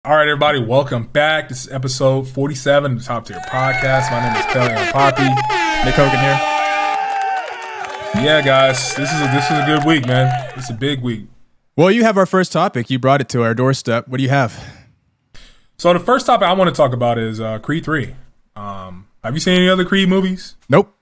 All right, everybody, welcome back. This is episode 47 of the Top Tier Podcast. My name is Pelion Poppy. Nick Hogan here. Yeah, guys, this is a good week, man. It's a big week. Well, you have our first topic. You brought it to our doorstep. What do you have? So the first topic I want to talk about is Creed 3. Have you seen any other Creed movies? Nope.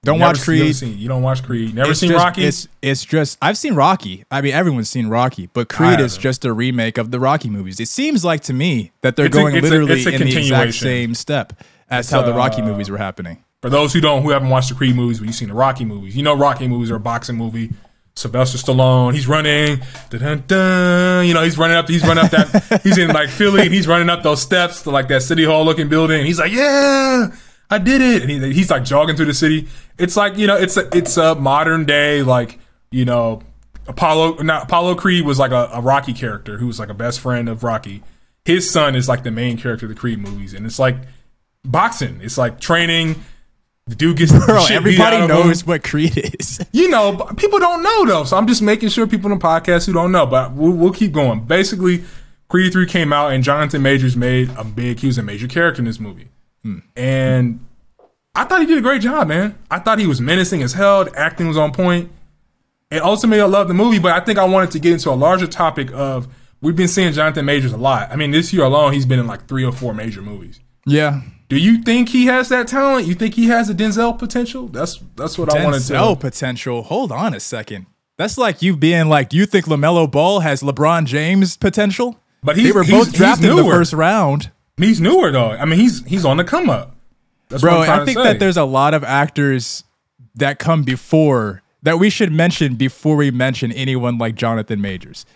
Don't watch Creed. You don't watch Creed. Never seen Rocky? It's just, I've seen Rocky. I mean, everyone's seen Rocky, but Creed is just a remake of the Rocky movies. It seems like to me that they're going literally in the exact same step as how the Rocky movies were happening. For those who haven't watched the Creed movies, but you've seen the Rocky movies, you know Rocky movies are a boxing movie. Sylvester Stallone, he's running, you know, he's running up that, he's in like Philly, and he's running up those steps to like that City Hall looking building. And he's like, yeah, I did it. And he's like jogging through the city. It's like, you know, it's a modern day, like, you know, Apollo Creed was like a Rocky character who was like a best friend of Rocky. His son is like the main character of the Creed movies. And it's like boxing. It's like training. The dude gets everybody knows what Creed is. You know, but people don't know though. So I'm just making sure people in the podcast who don't know, but we'll keep going. Basically, Creed 3 came out and Jonathan Majors he was a major character in this movie. And I thought he did a great job, man. I thought he was menacing as hell. The acting was on point. And ultimately, I loved the movie, but I think I wanted to get into a larger topic of, we've been seeing Jonathan Majors a lot. I mean, this year alone, he's been in like 3 or 4 major movies. Yeah. Do you think he has that talent? You think he has a Denzel potential? That's what I wanted to. Denzel potential? Hold on a second. That's like you being like, do you think LaMelo Ball has LeBron James potential? But they were both drafted in the first round. He's newer though. I mean, he's on the come up. That's Bro, I think that there's a lot of actors that come before that we should mention before we mention anyone like Jonathan Majors.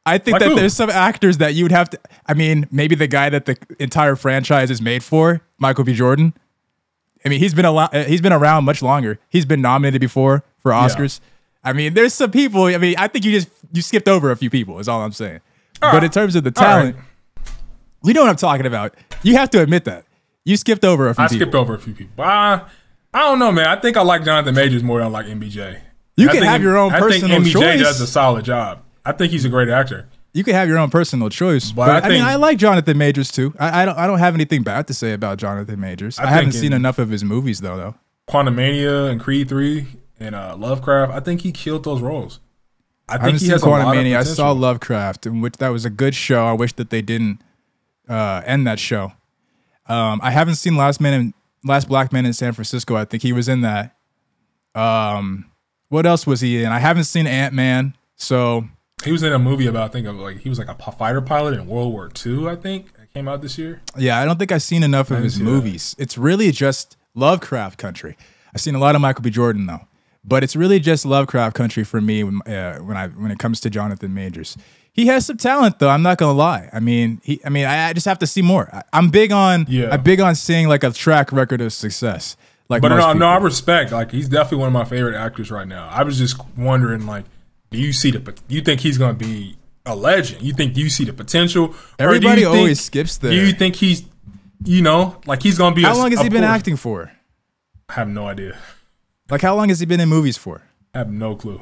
I think that there's some actors that you would have to. I mean, maybe the guy that the entire franchise is made for, Michael B. Jordan. I mean, he's been around much longer. He's been nominated before for Oscars. Yeah. I mean, there's some people. I mean, I think you skipped over a few people. Is all I'm saying. But in terms of the talent. You know what I'm talking about. You have to admit that. You skipped over a few people. I skipped over a few people. I don't know, man. I think I like Jonathan Majors more than I like MBJ. You can have your own personal choice. I think MBJ does a solid job. I think he's a great actor. You can have your own personal choice. But I mean, I like Jonathan Majors too. I don't have anything bad to say about Jonathan Majors. I haven't seen enough of his movies though. Quantumania and Creed 3 and Lovecraft, I think he killed those roles. I think he has Quantumania. I saw Lovecraft, in which that was a good show. I wish that they didn't end that show. I haven't seen Last Black Man in San Francisco. I think he was in that. What else was he in? I haven't seen Ant-Man. So he was in a movie about, he was like a fighter pilot in World War II, I think. It came out this year. Yeah, I don't think I've seen enough of his movies. It's really just Lovecraft country. I've seen a lot of Michael B. Jordan though. But it's really just Lovecraft country for me when it comes to Jonathan Majors. He has some talent, though. I'm not gonna lie. I mean, I just have to see more. I'm big on seeing like a track record of success. Like, but no, I respect. Like, he's definitely one of my favorite actors right now. I was just wondering, like, do you think he's gonna be a legend? Do you see the potential? Everybody always skips there. Do you think he's, like he's gonna be? How long has he been acting for? I have no idea. Like, how long has he been in movies for? I have no clue.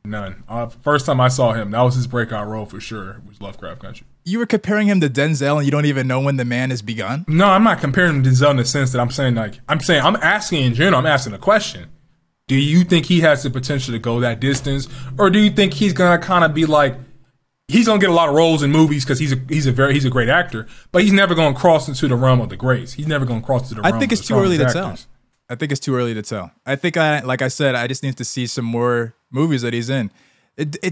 None. First time I saw him, that was his breakout role for sure, was Lovecraft Country. You were comparing him to Denzel and you don't even know when the man has begun? No, I'm not comparing him to Denzel in the sense that I'm asking in general, I'm asking a question. Do you think he has the potential to go that distance? Or do you think he's going to kind of be like, he's going to get a lot of roles in movies because he's a great actor, but he's never going to cross into the realm of the greats. He's never going to cross into the realm of the strongest actors. I think it's too early to tell. I think it's too early to tell. I think like I said, I just need to see some more movies that he's in.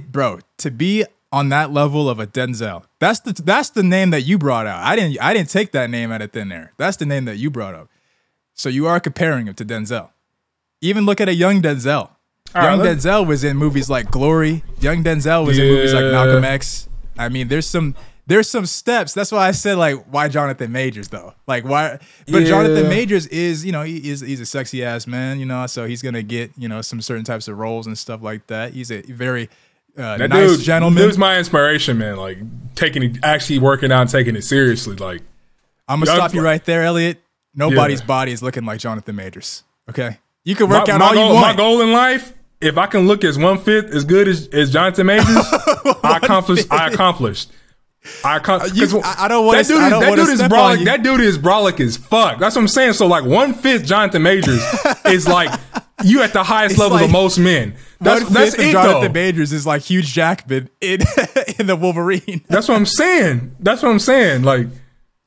Bro, to be on that level of a Denzel, that's the name that you brought out. I didn't take that name out of thin air. That's the name that you brought up. So you are comparing him to Denzel. Even look at a young Denzel. Denzel was in movies like Glory. Young Denzel was in movies like Malcolm X. I mean, there's some steps. That's why I said, like, why Jonathan Majors though? Like, why? But Jonathan Majors is, he's a sexy ass man, so he's gonna get, some certain types of roles and stuff like that. He's a very nice gentleman. He was my inspiration, man. Like, actually working out and taking it seriously. Like, I'm gonna stop you right there, Elliot. Nobody's body is looking like Jonathan Majors. Okay, you can work out all you want. My goal in life, if I can look as 1/5 as good as Jonathan Majors, I accomplished. I don't want to. That dude is brolic as fuck. That's what I'm saying. So like 1/5 Jonathan Majors is like you at the highest levels of most men. That's it. Jonathan Majors is like Hugh Jackman in in the Wolverine. That's what I'm saying. Like,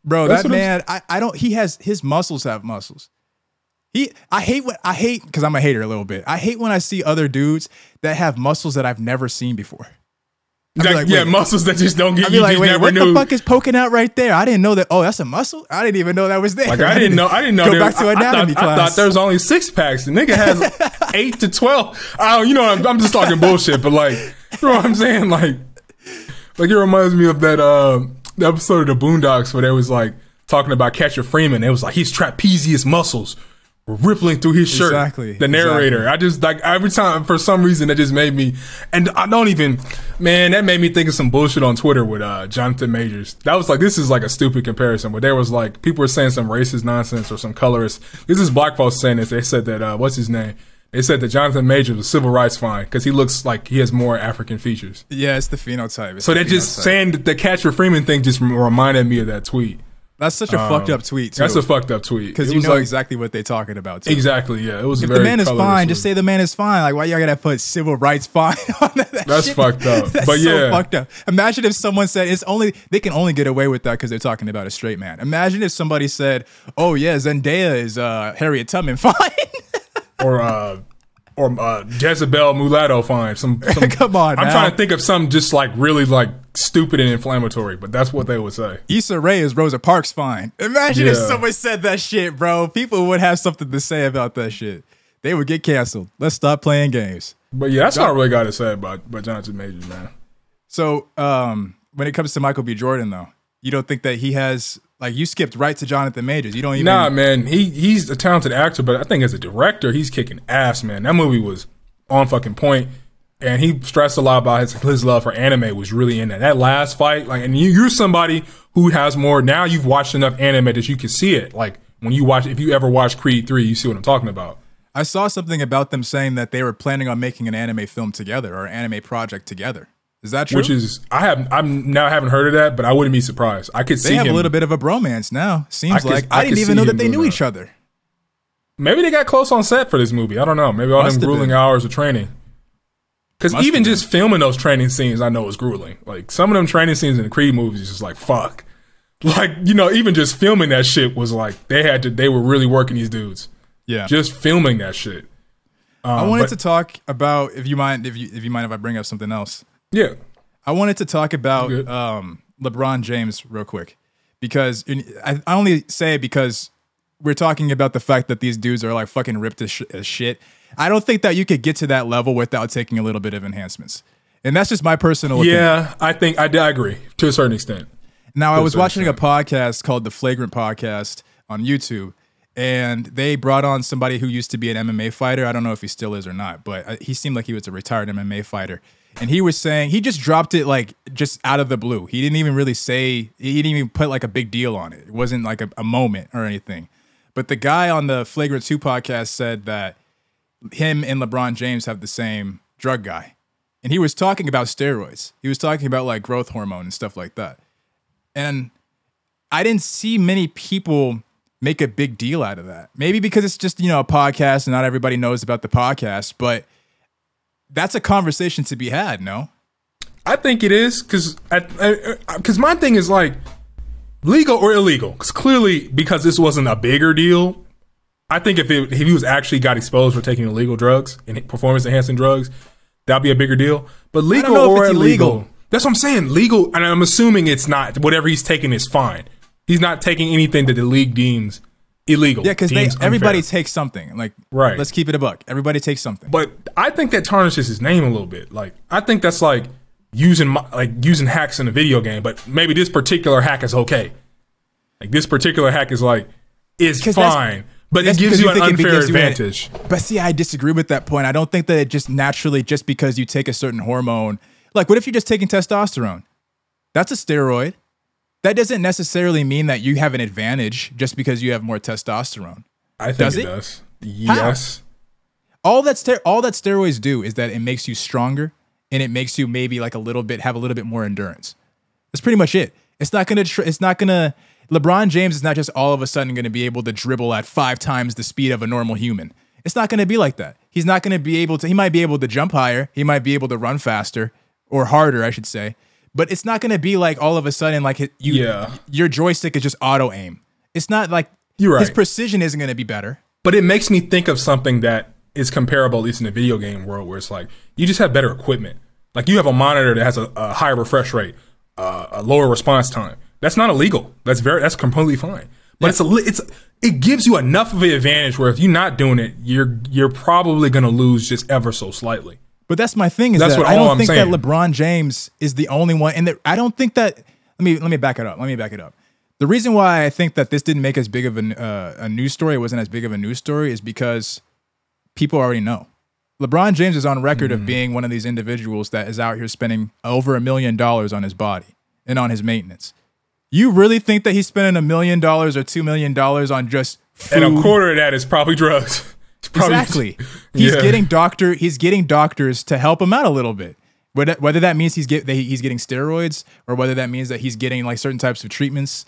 bro, that man. I don't. He has his muscles have muscles. I hate because I'm a hater a little bit. I hate when I see other dudes that have muscles that I've never seen before. Muscles that just don't get you. Like, wait, what the fuck is poking out right there? I didn't know that. Oh, that's a muscle. I didn't even know that was there. Like I didn't know. Go back to anatomy class. I thought there was only 6 packs. The nigga has 8 to 12. I'm just talking bullshit. But like, you know what I'm saying? Like it reminds me of that the episode of the Boondocks where they was like talking about Catcher Freeman. It was like his trapezius muscles were rippling through his shirt. Exactly. The narrator. Exactly. I just like every time for some reason that just made me, and I don't even, man, that made me think of some bullshit on Twitter with Jonathan Majors. That was like, this is like a stupid comparison, but there was like people were saying some racist nonsense or some colorist. This is black folks saying this. They said that what's his name? They said that Jonathan Majors was civil rights fine because he looks like he has more African features. Yeah, it's the phenotype. So they're just saying that the Catcher Freeman thing just reminded me of that tweet. That's such a fucked up tweet, too. That's a fucked up tweet. Because you know exactly what they're talking about, too. Exactly, yeah. It was if very the man is fine, just say the man is fine. Like, why y'all gotta put civil rights fine on that? That's shit? Fucked up. That's but so fucked up. Imagine if someone said they can only get away with that because they're talking about a straight man. Imagine if somebody said, oh yeah, Zendaya is Harriet Tubman fine. Or Jezebel Mulatto fine. Come on, I'm trying to think of something just like really like stupid and inflammatory, but that's what they would say. Issa Rae is Rosa Parks fine. Imagine if someone said that shit, bro. People would have something to say about that shit. They would get canceled. Let's stop playing games. But yeah, that's all I really got to say about Jonathan Majors, man. So when it comes to Michael B. Jordan, though, you don't think that he has, like, you skipped right to Jonathan Majors. You don't even. Nah, man. He's a talented actor, but I think as a director, he's kicking ass, man. That movie was on fucking point, and he stressed a lot about his love for anime was really in that. That last fight, like, and you're somebody who has more. Now you've watched enough anime that you can see it. Like when you watch, if you ever watch Creed 3, you see what I'm talking about. I saw something about them saying that they were planning on making an anime film together or an anime project together. Is that true? Which is I haven't heard of that, but I wouldn't be surprised. I could see they have a little bit of a bromance now. Seems like I didn't even know that they knew each other. Maybe they got close on set for this movie. I don't know. Maybe all them grueling hours of training. Because even just filming those training scenes, I know is grueling. Like some of them training scenes in the Creed movies is just like fuck. Like even just filming that shit was like they were really working these dudes. Yeah, just filming that shit. I wanted to talk about if you mind if I bring up something else. Yeah. I wanted to talk about LeBron James real quick because I only say it because we're talking about the fact that these dudes are like fucking ripped as shit. I don't think that you could get to that level without taking a little bit of enhancements. And that's just my personal opinion. Yeah, I think I agree to a certain extent. Now, I was watching a podcast called The Flagrant Podcast on YouTube, and they brought on somebody who used to be an MMA fighter. I don't know if he still is or not, but he seemed like he was a retired MMA fighter. And he was saying, he just dropped it like just out of the blue. He didn't even really say, he didn't even put like a big deal on it. It wasn't like a moment or anything. But the guy on the Flagrant 2 podcast said that him and LeBron James have the same drug guy. And he was talking about steroids. He was talking about like growth hormone and stuff like that. And I didn't see many people make a big deal out of that. Maybe because it's just, a podcast and not everybody knows about the podcast, but that's a conversation to be had, no? I think it is, because my thing is like, legal or illegal? Because clearly, because this wasn't a bigger deal, I think if he was actually got exposed for taking illegal drugs and performance-enhancing drugs, that'd be a bigger deal. But legal or illegal, that's what I'm saying. Legal, and I'm assuming it's not. Whatever he's taking is fine. He's not taking anything that the league deems illegal. Yeah, because everybody takes something. Like, right. Let's keep it a buck. Everybody takes something. But I think that tarnishes his name a little bit. Like, I think that's like using hacks in a video game. But maybe this particular hack is okay. Like this particular hack is fine. But it gives you an unfair advantage. But see, I disagree with that point. I don't think that it just naturally, just because you take a certain hormone, like what if you're just taking testosterone? That's a steroid. That doesn't necessarily mean that you have an advantage just because you have more testosterone. I think it does. Yes. How? All that steroids do is that it makes you stronger and it makes you maybe like have a little bit more endurance. That's pretty much it. It's not gonna. LeBron James is not just all of a sudden going to be able to dribble at 5 times the speed of a normal human. It's not going to be like that. He's not going to be able to. He might be able to jump higher. He might be able to run faster or harder, I should say. But it's not going to be like all of a sudden like your joystick is just auto aim. It's not like you're right. His precision isn't going to be better. But it makes me think of something that is comparable, at least in the video game world, where it's like you just have better equipment. Like you have a monitor that has a higher refresh rate, a lower response time. That's not illegal. That's completely fine. But it gives you enough of an advantage where if you're not doing it, you're probably going to lose just ever so slightly. But that's my thing is that I don't think that LeBron James is the only one, and I don't think that. Let me back it up. The reason why I think that this didn't make as big of a news story, it wasn't as big of a news story, is because people already know. LeBron James is on record of being one of these individuals that is out here spending over $1 million on his body and on his maintenance. You really think that he's spending $1 million or $2 million on just food? And a quarter of that is probably drugs. Exactly. He's getting doctors to help him out a little bit. Whether that means he's getting steroids or whether that means that he's getting like certain types of treatments,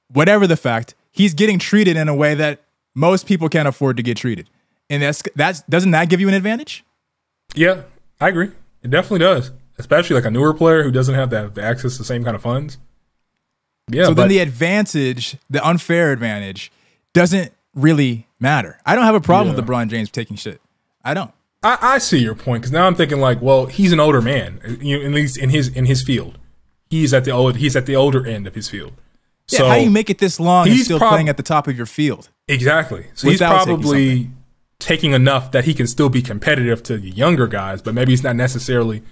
whatever the fact, he's getting treated in a way that most people can't afford to get treated. And doesn't that give you an advantage? Yeah, I agree. It definitely does. Especially like a newer player who doesn't have the access to the same kind of funds. Yeah. So then the unfair advantage doesn't really matter. I don't have a problem with LeBron James taking shit. I don't. I see your point because now I'm thinking like, well, he's an older man, at least in his field. He's at the older end of his field. Yeah, so how do you make it this long and still playing at the top of your field? Exactly. So he's probably taking enough that he can still be competitive to the younger guys, but maybe it's not necessarily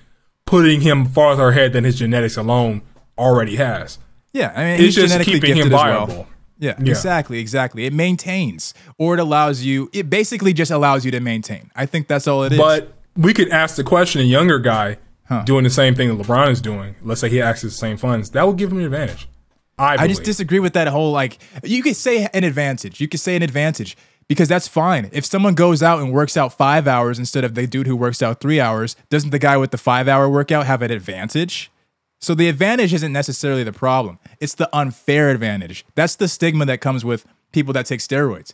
putting him farther ahead than his genetics alone already has. Yeah, I mean, it's just keeping him viable. Well. Yeah, exactly. It maintains, or it basically just allows you to maintain. I think that's all it is. But we could ask the question, a younger guy doing the same thing that LeBron is doing, let's say he accesses the same funds, that would give him an advantage. I just disagree with that whole, like, you could say an advantage. Because that's fine. If someone goes out and works out 5 hours instead of the dude who works out 3 hours, doesn't the guy with the 5-hour workout have an advantage? So the advantage isn't necessarily the problem. It's the unfair advantage. That's the stigma that comes with people that take steroids.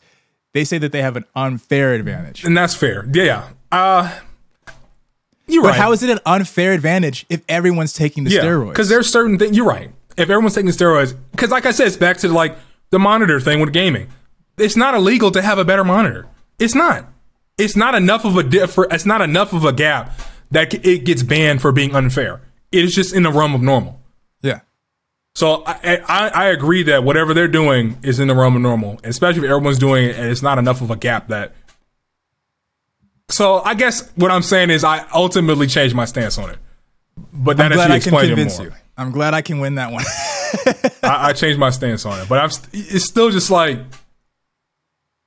They say that they have an unfair advantage. And that's fair. Yeah. You're right. But how is it an unfair advantage if everyone's taking the steroids? Because there's certain things. You're right. If everyone's taking steroids, because like I said, it's back to like the monitor thing with gaming. It's not illegal to have a better monitor. It's not. It's not enough of it's not enough of a gap that it gets banned for being unfair. It is just in the realm of normal. Yeah. So I agree that whatever they're doing is in the realm of normal, especially if everyone's doing it and it's not enough of a gap that. So I guess what I'm saying is I ultimately changed my stance on it. But that actually explained it more. I'm glad I can win that one. I changed my stance on it, but it's still just like.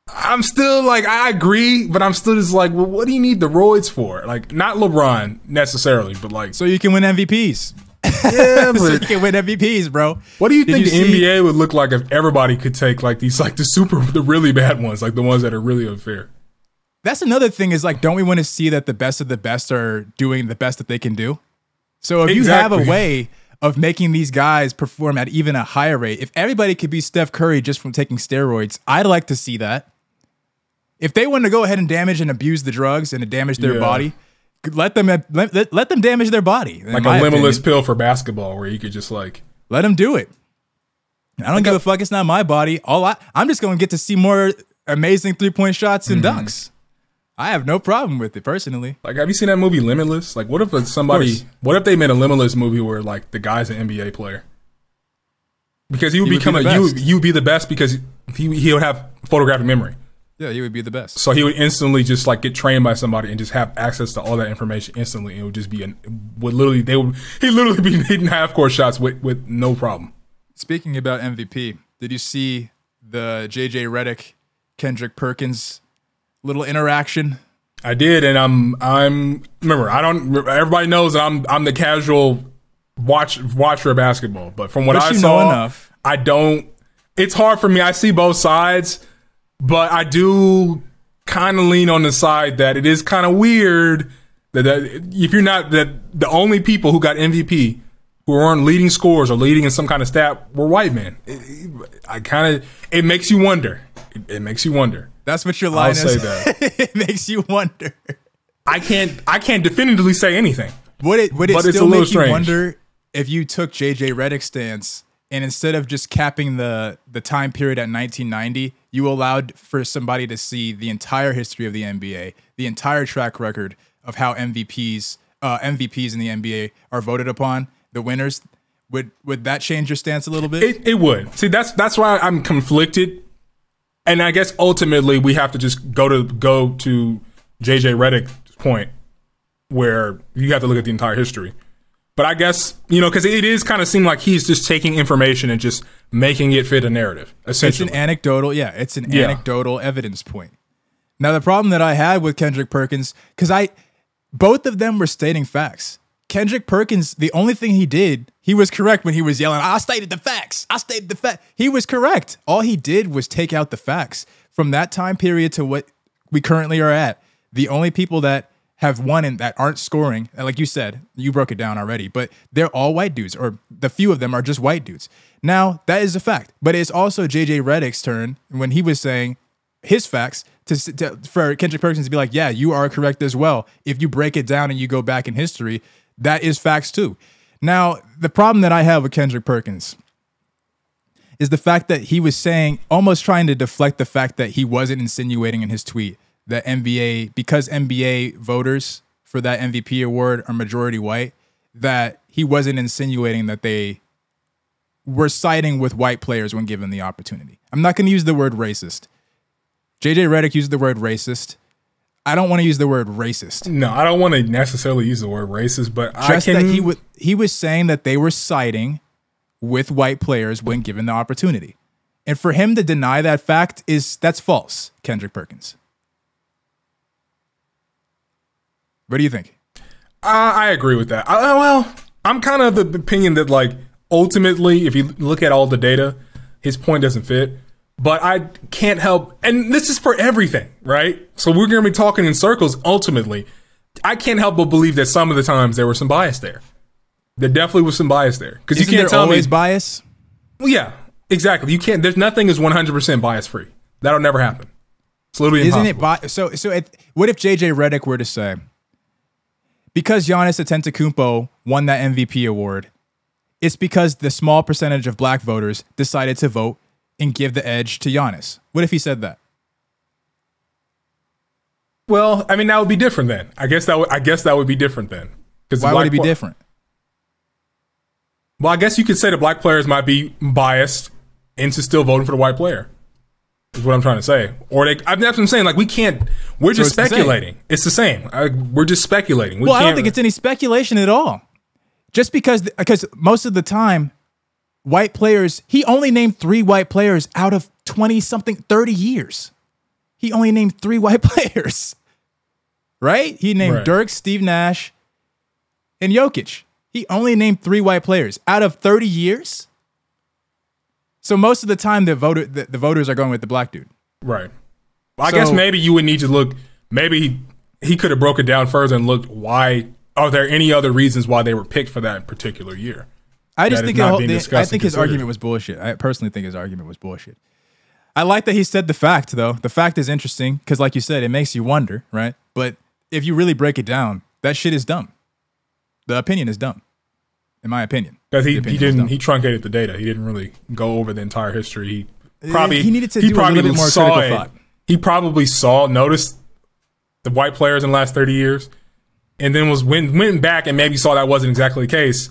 I'm still like, I agree, but I'm still just like, well, what do you need the roids for? Like, not LeBron necessarily, but like. So you can win MVPs. Yeah, but. So you can win MVPs, bro. What do you think the NBA would look like if everybody could take like these, like the really bad ones, like the ones that are really unfair? That's another thing is like, don't we want to see that the best of the best are doing the best that they can do? So if you have a way of making these guys perform at even a higher rate, if everybody could be Steph Curry just from taking steroids, I'd like to see that. If they want to go ahead and damage and abuse the drugs and to damage their body, let them damage their body. Like a limitless pill for basketball, where you could just like let them do it. I don't give a fuck. It's not my body. I'm just going to get to see more amazing 3-point shots and dunks. I have no problem with it personally. Like, have you seen that movie Limitless? Like, what if what if they made a Limitless movie where like the guy's an NBA player? Because he would you'd be the best because he would have photographic memory. Yeah, he would be the best. So he would instantly just like get trained by somebody and just have access to all that information instantly. And it would just be he'd literally be hitting half-court shots with no problem. Speaking about MVP, did you see the JJ Redick, Kendrick Perkins little interaction? I did, and I'm remember everybody knows that I'm the casual watcher of basketball, but from what I saw, I don't. It's hard for me. I see both sides. But I do kind of lean on the side that it is kind of weird that if you're not the only people who got MVP who aren't leading scores or leading in some kind of stat were white men. It makes you wonder. It makes you wonder. That's what your line is. I'll say that. It makes you wonder. I can't definitively say anything. Would it but still make you wonder if you took JJ Redick's stance and instead of just capping the time period at 1990, you allowed for somebody to see the entire history of the NBA, the entire track record of how MVPs in the NBA are voted upon, the winners? Would that change your stance a little bit? It would. See, that's why I'm conflicted. And I guess ultimately we have to just go to JJ Redick's point where you have to look at the entire history. But I guess, because it is kind of seem like he's just taking information and just making it fit a narrative, essentially. It's an anecdotal evidence point. Now, the problem that I had with Kendrick Perkins, because both of them were stating facts. Kendrick Perkins, the only thing he did, he was correct when he was yelling, I stated the facts. He was correct. All he did was take out the facts. From that time period to what we currently are at, the only people that have won and that aren't scoring, and like you said, you broke it down already, but they're all white dudes, or the few of them are just white dudes. Now, that is a fact, but it's also JJ Redick's turn when he was saying his facts for Kendrick Perkins to be like, yeah, you are correct as well. If you break it down and you go back in history, that is facts too. Now, the problem that I have with Kendrick Perkins is the fact that he was saying, almost trying to deflect the fact that he wasn't insinuating in his tweet that because NBA voters for that MVP award are majority white, that he wasn't insinuating that they were siding with white players when given the opportunity. I'm not going to use the word racist. JJ Redick used the word racist. I don't want to use the word racist. No, I don't want to necessarily use the word racist, but he was saying that they were siding with white players when given the opportunity. And for him to deny that fact that's false, Kendrick Perkins. What do you think? I agree with that. I'm kind of the opinion that, like, ultimately, if you look at all the data, his point doesn't fit. But I can't help, and this is for everything, right? So we're going to be talking in circles. Ultimately, I can't help but believe that some of the times there was some bias there. There definitely was some bias there, because you can't tell me always bias. Well, yeah, exactly. You can't. There's nothing is 100% bias free. That'll never happen. It's literally impossible. What if JJ Redick were to say, because Giannis Antetokounmpo won that MVP award, it's because the small percentage of black voters decided to vote and give the edge to Giannis? What if he said that? Well, I mean, that would be different then. I guess that would be different then. Why would it be different? Well, I guess you could say the black players might be biased into still voting for the white player. Is what I'm trying to say. That's what I'm saying. Like, we're just speculating. It's the same. We're just speculating. I don't think it's any speculation at all. Just because most of the time, white players, he only named 3 white players out of 30 years. He only named 3 white players. Right? He named Dirk, Steve Nash, and Jokic. He only named 3 white players out of 30 years. So most of the time, the voters are going with the black dude. Right. Well, I guess maybe you would need to look. Maybe he could have broke it down further and looked why. Are there any other reasons why they were picked for that particular year? I just think his argument was bullshit. I personally think his argument was bullshit. I like that he said the fact, though. The fact is interesting because, like you said, it makes you wonder, right? But if you really break it down, that shit is dumb. The opinion is dumb, in my opinion. Because he truncated the data. He didn't really go over the entire history. He needed to do a little bit more critical thought. He probably noticed the white players in the last 30 years, and then went back and maybe saw that wasn't exactly the case.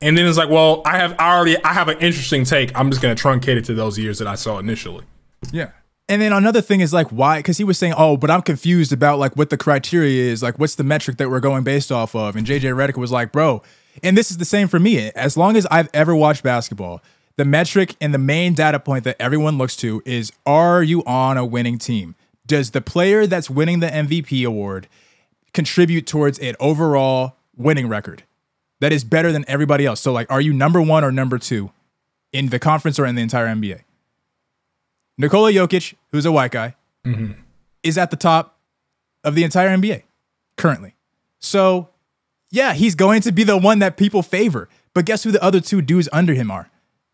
And then it's like, well, I have an interesting take. I'm just going to truncate it to those years that I saw initially. Yeah. And then another thing is like, why? Because he was saying, oh, but I'm confused about like what the criteria is. Like, what's the metric that we're going based off of? And JJ Redick was like, bro, and this is the same for me. As long as I've ever watched basketball, the metric and the main data point that everyone looks to is, are you on a winning team? Does the player that's winning the MVP award contribute towards an overall winning record that is better than everybody else? So like, are you number 1 or number 2 in the conference or in the entire NBA? Nikola Jokic, who's a white guy, is at the top of the entire NBA currently. So yeah, he's going to be the one that people favor But guess who the other 2 dudes under him are?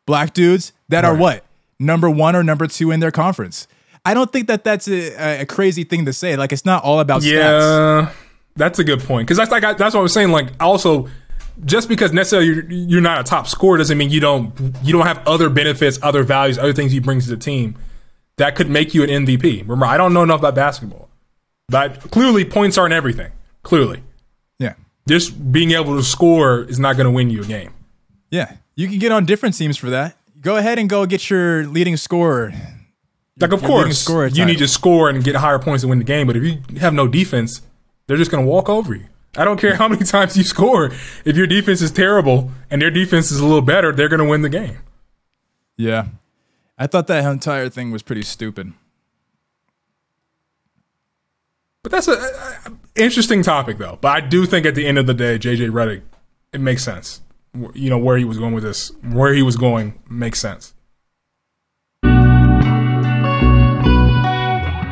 Black dudes that are what? Number 1 or number 2 in their conference. I don't think that that's a crazy thing to say. Like, it's not all about stats. Yeah, that's a good point. Because that's what I was saying. Like, also, just because necessarily you're not a top scorer doesn't mean you don't have other benefits, other values, other things you bring to the team that could make you an MVP. Remember, I don't know enough about basketball, but clearly points aren't everything. Clearly. Yeah. Just being able to score is not going to win you a game. Yeah. You can get on different teams for that. Go ahead and go get your leading scorer. Like, of course, you need to score and get higher points to win the game. But if you have no defense, they're just going to walk over you. I don't care how many times you score. If your defense is terrible and their defense is a little better, they're going to win the game. Yeah. I thought that entire thing was pretty stupid. But that's an interesting topic, though. But I do think at the end of the day, JJ Redick, it makes sense. You know, where he was going with this, where he was going makes sense.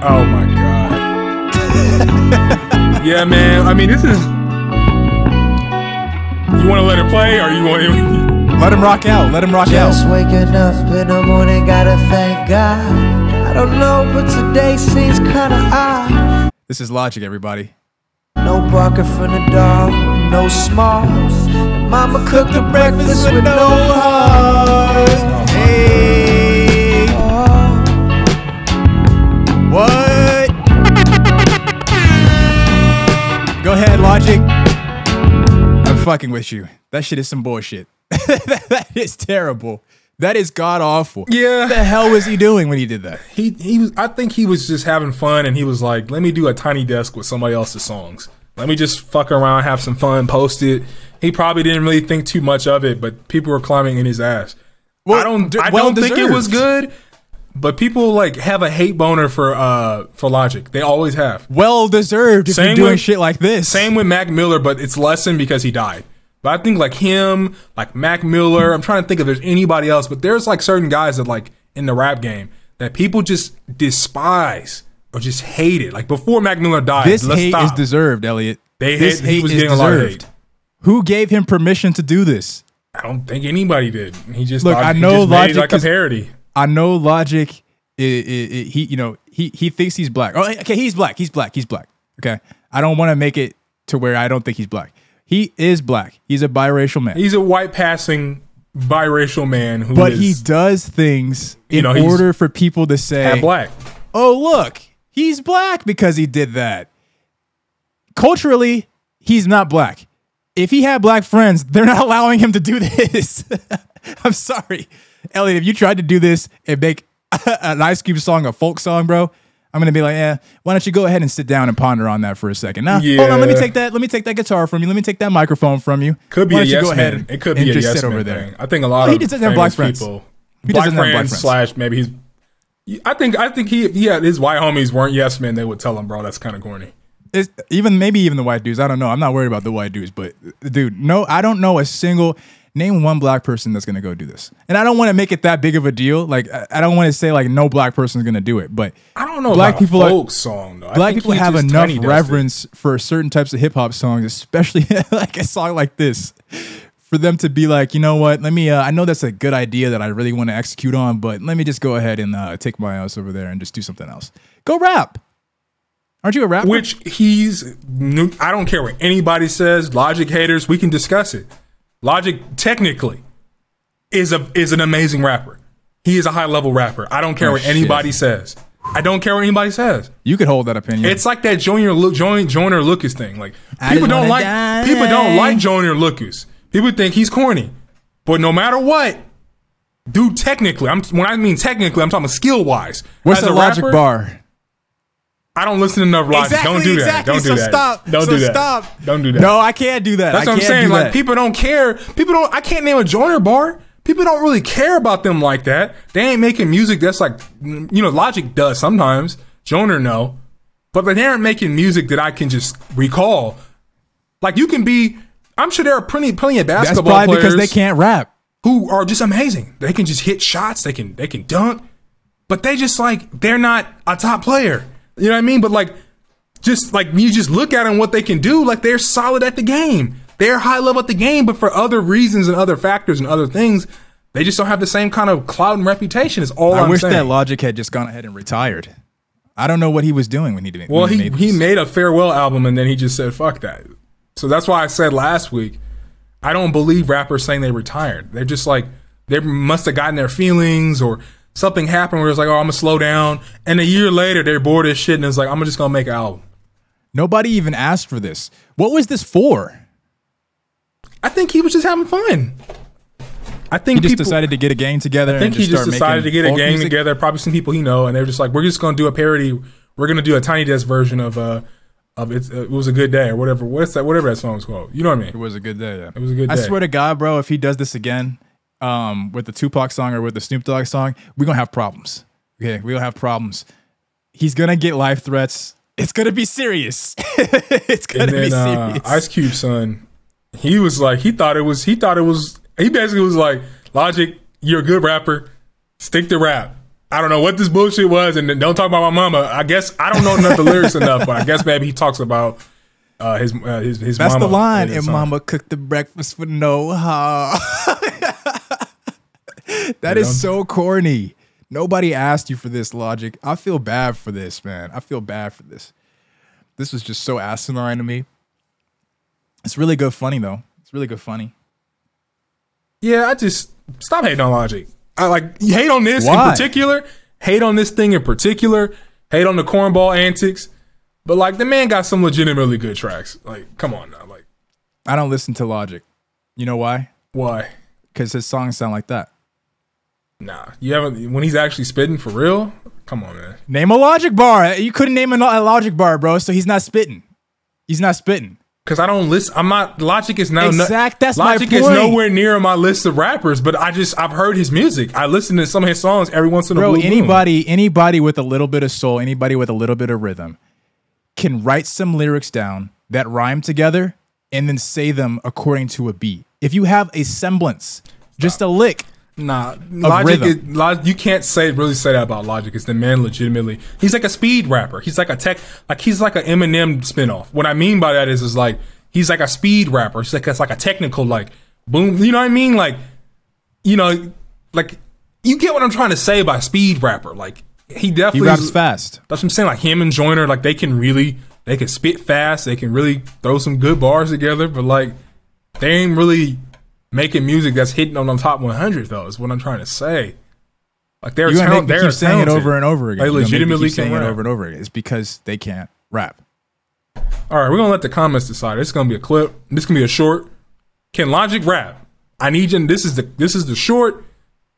Oh, my God. Yeah, man. I mean, this is... You want to let it play, or you want to... Let him rock out. Let him rock out. Just waking up in the morning, gotta thank God. I don't know, but today seems kinda odd. This is Logic, everybody. No barking from the dog, no smalls. And mama cooked the breakfast with no heart. Hey. What? Go ahead, Logic. I'm fucking with you. That shit is some bullshit. That is terrible. That is god awful. Yeah. What the hell was he doing when he did that? He was. I think he was just having fun, and he was like, "Let me do a Tiny Desk with somebody else's songs. Let me just fuck around, have some fun, post it." He probably didn't really think too much of it, but people were climbing in his ass. Well, I don't think it was good, but people like have a hate boner for Logic. They always have. Well deserved. If you're doing shit like this. Same with Mac Miller, but it's lessened because he died. But I think like him, like Mac Miller, I'm trying to think if there's anybody else, but there's like certain guys that like in the rap game that people just despise or just hate it. Like before Mac Miller died, this hate is deserved, Elliot. This hate was getting a lot of hate. Who gave him permission to do this? I don't think anybody did. He just look. I know Logic like a parody. I know Logic. He thinks he's black. Oh, okay, he's black. He's black. He's black. Okay, I don't want to make it to where I don't think he's black. He is black. He's a biracial man. He's a white passing biracial man who but he does things in order for people to say black. Oh, look, he's black because he did that. Culturally, he's not black. If he had black friends, they're not allowing him to do this. I'm sorry. Elliot, if you tried to do this and make an Ice Cube song a folk song, bro, I'm gonna be like, yeah, why don't you go ahead and sit down and ponder on that for a second? Now, hold on, let me take that guitar from you. Let me take that microphone from you. Could be a yes man. It could be a yes man thing. I think a lot of doesn't have black friends. People, black friends slash maybe he's. I think he had his white homies weren't yes men. They would tell him, bro, that's kind of corny. Maybe even the white dudes. I don't know. I'm not worried about the white dudes, but dude, no, I don't know a single. Name one black person that's gonna go do this, and I don't want to make it that big of a deal. Like I don't want to say like no black person is gonna do it, but I don't know. Black people a folk song though. Black people have enough reverence for certain types of hip hop songs, especially like a song like this, for them to be like, you know what? Let me. I know that's a good idea that I really want to execute on, but let me just go ahead and take my ass over there and just do something else. Go rap. Aren't you a rapper? Which I don't care what anybody says. Logic haters, we can discuss it. Logic technically is an amazing rapper. He is a high level rapper. I don't care what anybody says. I don't care what anybody says. You could hold that opinion. It's like that Joyner Lucas thing. Like people don't like Joyner Lucas. People think he's corny. But no matter what, dude, technically, when I mean technically, I'm talking skill wise. What's the Logic bar? I don't listen to enough Logic. Don't do that. Don't do that. Stop. Don't do that. Stop. Don't do that. No, I can't do that. That's what I'm saying. Like people don't care. I can't name a Joyner bar. People don't really care about them like that. They ain't making music that's like, Logic does sometimes. Joyner no. But they aren't making music that I can just recall. Like you can be, I'm sure there are plenty of basketball players. That's probably because they can't rap. Who are just amazing. They can just hit shots. They can dunk. But they just like, they're not a top player. You know what I mean? But like, just like you just look at them, what they can do, like they're solid at the game. they're high level at the game, but for other reasons and other factors and other things, they just don't have the same kind of clout and reputation. Is all I'm wish saying. that Logic had just gone ahead and retired. I don't know what he was doing when he did it. Well, he made a farewell album and then he just said, fuck that. So that's why I said last week, I don't believe rappers saying they retired. They're just like, they must have gotten their feelings or something happened where it's like, oh, I'm going to slow down. And a year later, they're bored as shit and it's like, I'm just going to make an album. Nobody even asked for this. What was this for? I think he was just having fun. I think he just decided to get a gang together. I think he just decided to get a gang together. Probably some people he know, and they're just like, we're just going to do a parody. We're going to do a Tiny Desk version of it was a good day or whatever. What's that? Whatever that song's called. You know what I mean? It was a good day. Yeah, it was a good day. I swear to God, bro, if he does this again, with the Tupac song or with the Snoop Dogg song, we're gonna have problems. Okay, we're gonna have problems. He's gonna get life threats. It's gonna be serious. It's gonna be serious. Ice Cube son, he was like, he basically was like, Logic, you're a good rapper. Stick to rap. I don't know what this bullshit was, and don't talk about my mama. I guess I don't know enough the lyrics enough, but I guess maybe he talks about his That's mama. The line. And mama cooked the breakfast with no heart. That is so corny. Nobody asked you for this, Logic. I feel bad for this, man. I feel bad for this. This was just so asinine to me. It's really good funny, though. It's really good funny. Yeah, I just stop hating on Logic. I like you hate on this in particular. Hate on this thing in particular. Hate on the cornball antics. But like the man got some legitimately good tracks. Like, come on now. Like, I don't listen to Logic. You know why? Why? Because his songs sound like that. Nah, you haven't. When he's actually spitting for real. Come on, man. Name a Logic bar. You couldn't name a Logic bar, bro. So he's not spitting. He's not spitting. Because I don't listen. I'm not. Logic is now. That's Logic my point. is nowhere near on my list of rappers. But I've heard his music. I listen to some of his songs every once in a while. Bro, anybody with a little bit of soul, anybody with a little bit of rhythm, can write some lyrics down that rhyme together and then say them according to a beat. If you have a semblance, just a lick. Nah, Logic. You can't really say that about Logic. It's the man legitimately. He's like a speed rapper. He's like he's like an Eminem spinoff. What I mean by that is like he's like a speed rapper. It's like a technical like boom. You know what I mean? Like, you know, like you get what I'm trying to say by speed rapper. Like he definitely raps fast. That's what I'm saying. Like him and Joyner, like they can spit fast. They can really throw some good bars together. But like they ain't really making music that's hitting on top 100 though is what I'm trying to say. Like they're keep saying it over and over again. They legitimately saying it over and over again. It's because they can't rap. All right, we're gonna let the comments decide. It's gonna be a clip. This can be a short. Can Logic rap? I need you. This is the short.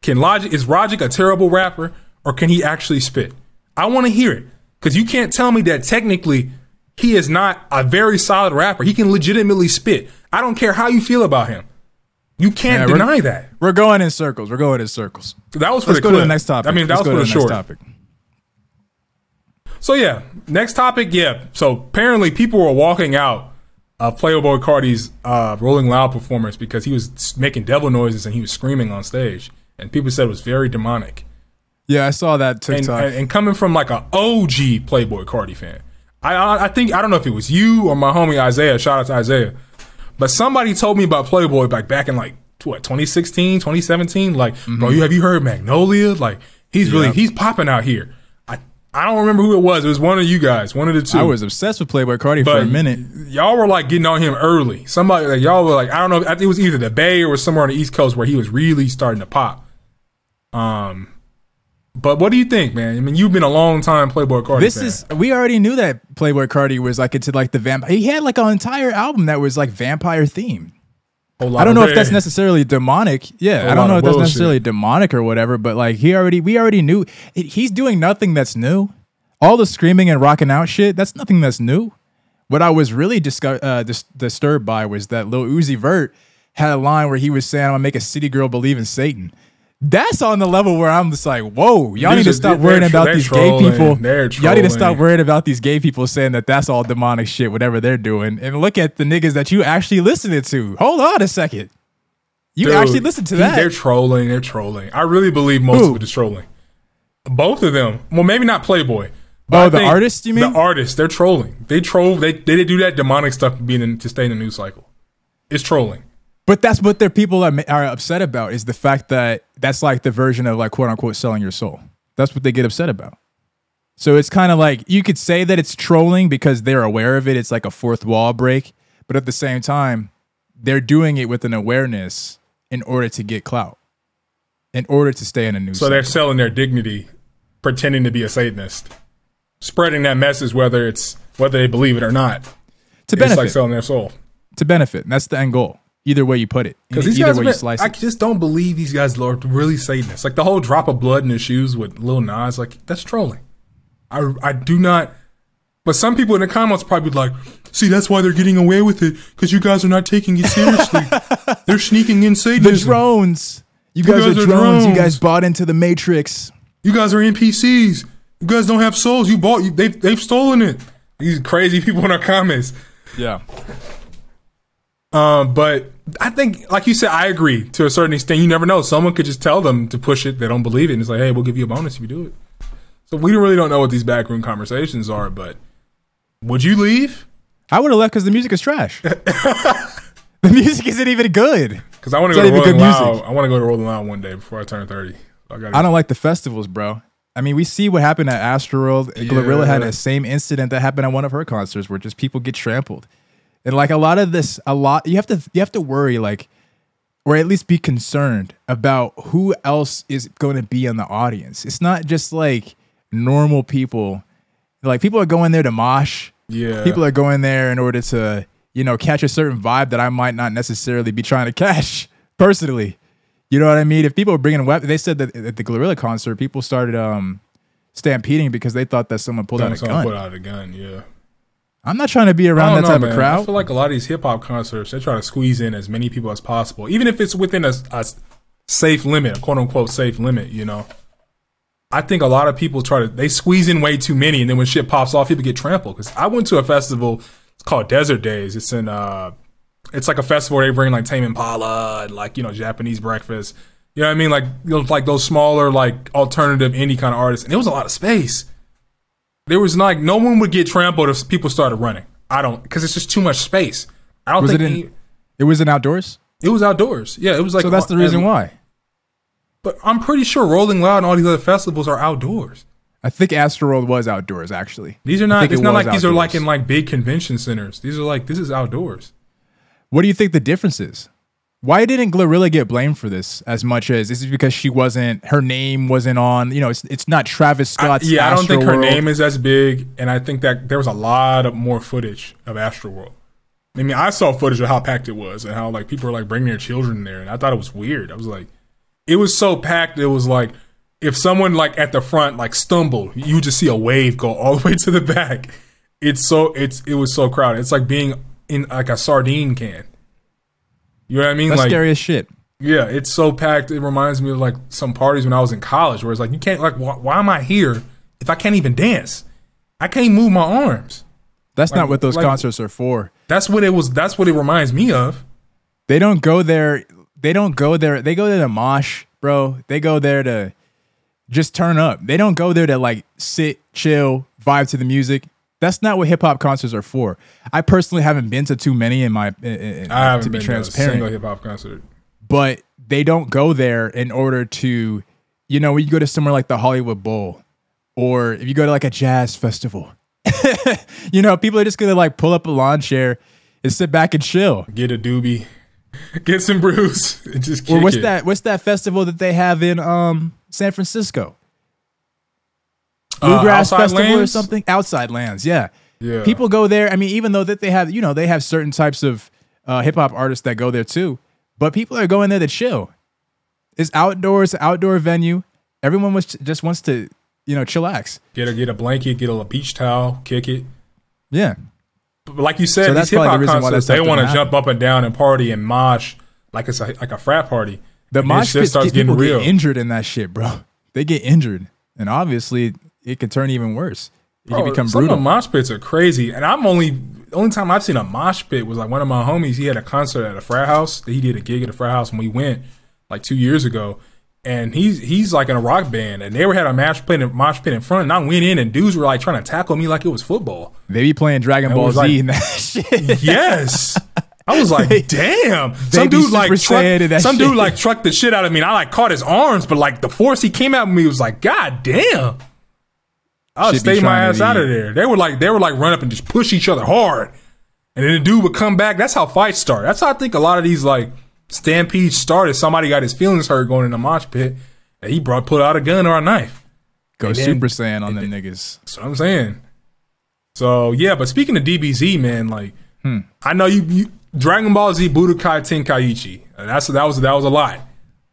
Is Logic a terrible rapper or can he actually spit? I want to hear it because you can't tell me that technically he is not a very solid rapper. He can legitimately spit. I don't care how you feel about him. You can't deny that. We're going in circles. That was for Let's the clip. Go to the next topic. I mean, that was for the short. Topic. So yeah, next topic. Yeah. So apparently people were walking out of Playboi Carti's Rolling Loud performance because he was making devil noises and he was screaming on stage, and people said it was very demonic. Yeah, I saw that TikTok. And coming from like an OG Playboi Carti fan, I think I don't know if it was you or my homie Isaiah. Shout out to Isaiah. But somebody told me about Playboi back in like 2016, 2017. Like, bro, have you heard Magnolia? Like, he's popping out here. I don't remember who it was. It was one of you guys, one of the two. I was obsessed with Playboi Carti for a minute. Y'all were like getting on him early. Somebody like y'all were like, I don't know. I think it was either the Bay or somewhere on the East Coast where he was really starting to pop. But what do you think, man? I mean, you've been a long time Playboi Carti fan. We already knew that Playboi Carti was like into like the vampire. He had like an entire album that was like vampire themed. I don't know if that's necessarily demonic. Yeah, I don't know if that's necessarily demonic or whatever, but like we already knew he's doing nothing that's new. All the screaming and rocking out shit, that's nothing that's new. What I was really disturbed by was that Lil Uzi Vert had a line where he was saying, "I'm gonna make a city girl believe in Satan." That's on the level where I'm just like, whoa, y'all need to stop worrying about these gay people. Y'all need to stop worrying about these gay people saying that that's all demonic shit, whatever they're doing. And look at the niggas that you actually listening to. Hold on a second. You actually listen to that. They're trolling. I really believe most of it is trolling. Both of them. Well, maybe not Playboi. Oh, the artists, you mean? The artists, they're trolling. They troll. They do that demonic stuff to stay in the news cycle. It's trolling. But that's what their people are upset about, is the fact that that's like the version of like quote unquote selling your soul. That's what they get upset about. So it's kind of like, you could say that it's trolling because they're aware of it. It's like a fourth wall break. But at the same time, they're doing it with an awareness in order to get clout, in order to stay in a news. So they're selling their dignity, pretending to be a Satanist, spreading that message, whether they believe it or not. To benefit. It's like selling their soul. To benefit. And that's the end goal. Either way you put it. Because these either guys, way you slice I it. just don't believe these guys are really Satanists. Like the whole drop of blood in his shoes with Lil Nas, like that's trolling. I do not. But some people in the comments probably like, see, that's why they're getting away with it, because you guys are not taking it seriously. They're sneaking in Satanism. The drones. You guys are drones. You guys bought into the Matrix. You guys are NPCs. You guys don't have souls. They've stolen it. These crazy people in our comments. Yeah. But I think, like you said, I agree to a certain extent. You never know. Someone could just tell them to push it. They don't believe it. And it's like, hey, we'll give you a bonus if you do it. So we really don't know what these backroom conversations are, but would you leave? I would have left because the music is trash. The music isn't even good. Because I want to go to Rolling Loud. I want to go to Rolling Loud one day before I turn 30. I don't like the festivals, bro. I mean, we see what happened at Astroworld. Yeah. Glorilla had the same incident that happened at one of her concerts where just people get trampled. And like you have to worry, like, or at least be concerned about who else is going to be in the audience. It's not just like normal people. Like, people are going there to mosh. Yeah. People are going there in order to, catch a certain vibe that I might not necessarily be trying to catch personally. You know what I mean? If people were bringing weapons, they said that at the Glorilla concert, people started stampeding because they thought that someone pulled out a gun. Put out a gun, yeah. I'm not trying to be around that type of crowd. I feel like a lot of these hip hop concerts, they try to squeeze in as many people as possible, even if it's within a safe limit, a quote unquote safe limit. I think a lot of people they squeeze in way too many, and then when shit pops off, people get trampled. Because I went to a festival, it's called Desert Days. It's in it's like a festival where they bring like Tame Impala and like Japanese breakfast. You know what I mean? Like those smaller like alternative indie kind of artists, and it was a lot of space. There was like no one would get trampled if people started running. Because it's just too much space. I don't think it was in outdoors. It was outdoors. Yeah, it was like. So that's the reason why. But I'm pretty sure Rolling Loud and all these other festivals are outdoors. I think Astroworld was outdoors, actually. These are not. It's not like these are like in like big convention centers. These are like, this is outdoors. What do you think the difference is? Why didn't Glorilla get blamed for this as much as this is because her name wasn't on, it's not Travis Scott's I don't think her Astroworld. name is as big, and I think that there was a lot of more footage of Astroworld. I mean, I saw footage of how packed it was and how like people were like bringing their children there, and I thought it was weird. I was like, it was so packed, it was like, if someone like at the front like stumbled, you would just see a wave go all the way to the back. It was so crowded. It's like being in like a sardine can. You know what I mean? That's like, scary as shit. Yeah, it's so packed. It reminds me of like some parties when I was in college where it's like, you can't, like, why am I here if I can't even dance? I can't move my arms. That's not what those concerts are for. That's what it was. That's what it reminds me of. They don't go there. They go there to mosh, bro. They go there to just turn up. They don't go there to like sit, chill, vibe to the music. That's not what hip hop concerts are for. I personally haven't been to too many I haven't been to a single hip hop concert. But they don't go there in order to, when you go to somewhere like the Hollywood Bowl, or if you go to like a jazz festival, people are just gonna like pull up a lawn chair and sit back and chill. Get a doobie, get some brews, and just kick or what's that festival that they have in San Francisco? Bluegrass Festival Lands? Or something? Outside Lands, yeah. Yeah. People go there. I mean, even though that they have, they have certain types of hip hop artists that go there too, but people are going there to chill. It's outdoors, outdoor venue. Everyone just wants to, chillax. Get a blanket, get a beach towel, kick it. Yeah. But like you said, these hip hop concerts, they want to jump up and down and party and mosh like it's like a frat party. The mosh pit starts getting real. Get injured in that shit, bro. They get injured, and obviously it can turn even worse. It can become brutal. Some of the mosh pits are crazy, and the only time I've seen a mosh pit was like one of my homies. He had a concert at a frat house. He did a gig at a frat house, and we went like 2 years ago. And he's like in a rock band, and they had a mosh pit in front, and I went in, and dudes were like trying to tackle me like it was football. They be playing Dragon Ball Z and that shit. Yes. I was like, damn. Some dude like trucked the shit out of me, and I like caught his arms, but like the force he came at me was like, God damn. I would stay my ass out of there. They were like run up and just push each other hard, and then the dude would come back. That's how fights start. That's how I think a lot of these like stampedes started. Somebody got his feelings hurt going in the mosh pit, and he pulled out a gun or a knife. Go Super Saiyan on them niggas. That's what I'm saying. So yeah, but speaking of DBZ, man, like I know you Dragon Ball Z Budokai Tenkaichi. That was a lot.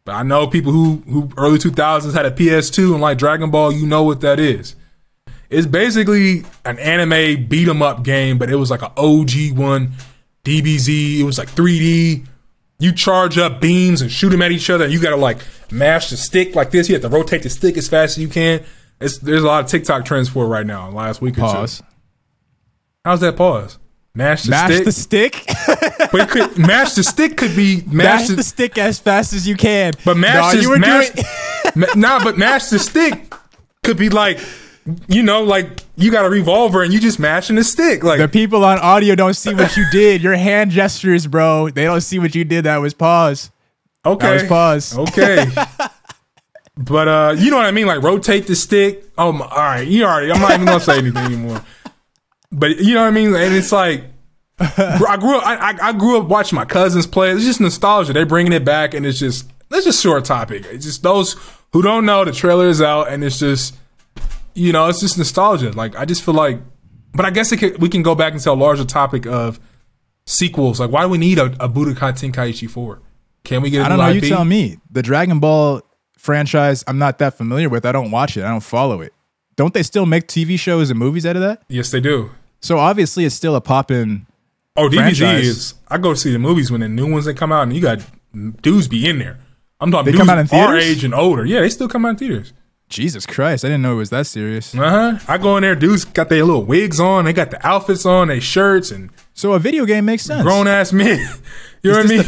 But I know people who early 2000s had a PS2 and like Dragon Ball, you know what that is. It's basically an anime beat 'em up game, but it was like an OG one, DBZ. It was like 3D. You charge up beams and shoot them at each other, and you gotta like mash the stick like this. You have to rotate the stick as fast as you can. There's a lot of TikTok trends for it right now. Last week or two. How's that pause? Mash the stick. But mash the stick could be mash the stick as fast as you can. But mash the stick could be like, you know, like you got a revolver and you just mashing the stick. Like the people on audio don't see what you did. Your hand gestures, bro. They don't see what you did. That was pause. Okay. That was pause. Okay. But you know what I mean? Like rotate the stick. Oh my, all right. I'm not even gonna say anything anymore. But you know what I mean? And it's like I grew up watching my cousins play. It's just nostalgia. They're bringing it back, and it's just short topic. It's just those who don't know, the trailer is out, and it's just, you know, it's just nostalgia. Like I just feel like, but I guess we can go back into a larger topic of sequels. Like why do we need a Budokai Tenkaichi 4? Can we get? I don't know. You tell me. The Dragon Ball franchise, I'm not that familiar with. I don't watch it. I don't follow it. Don't they still make TV shows and movies out of that? Yes, they do. So obviously, it's still a poppin'. Oh, DBZ is. I go see the movies when the new ones that come out, and you got dudes be in there. I'm talking dudes come out in theaters? Our age and older. Yeah, they still come out in theaters. Jesus Christ, I didn't know it was that serious. I go in there, dudes got their little wigs on, they got the outfits on, their shirts, and so a video game makes sense. Grown ass men. You know what I mean?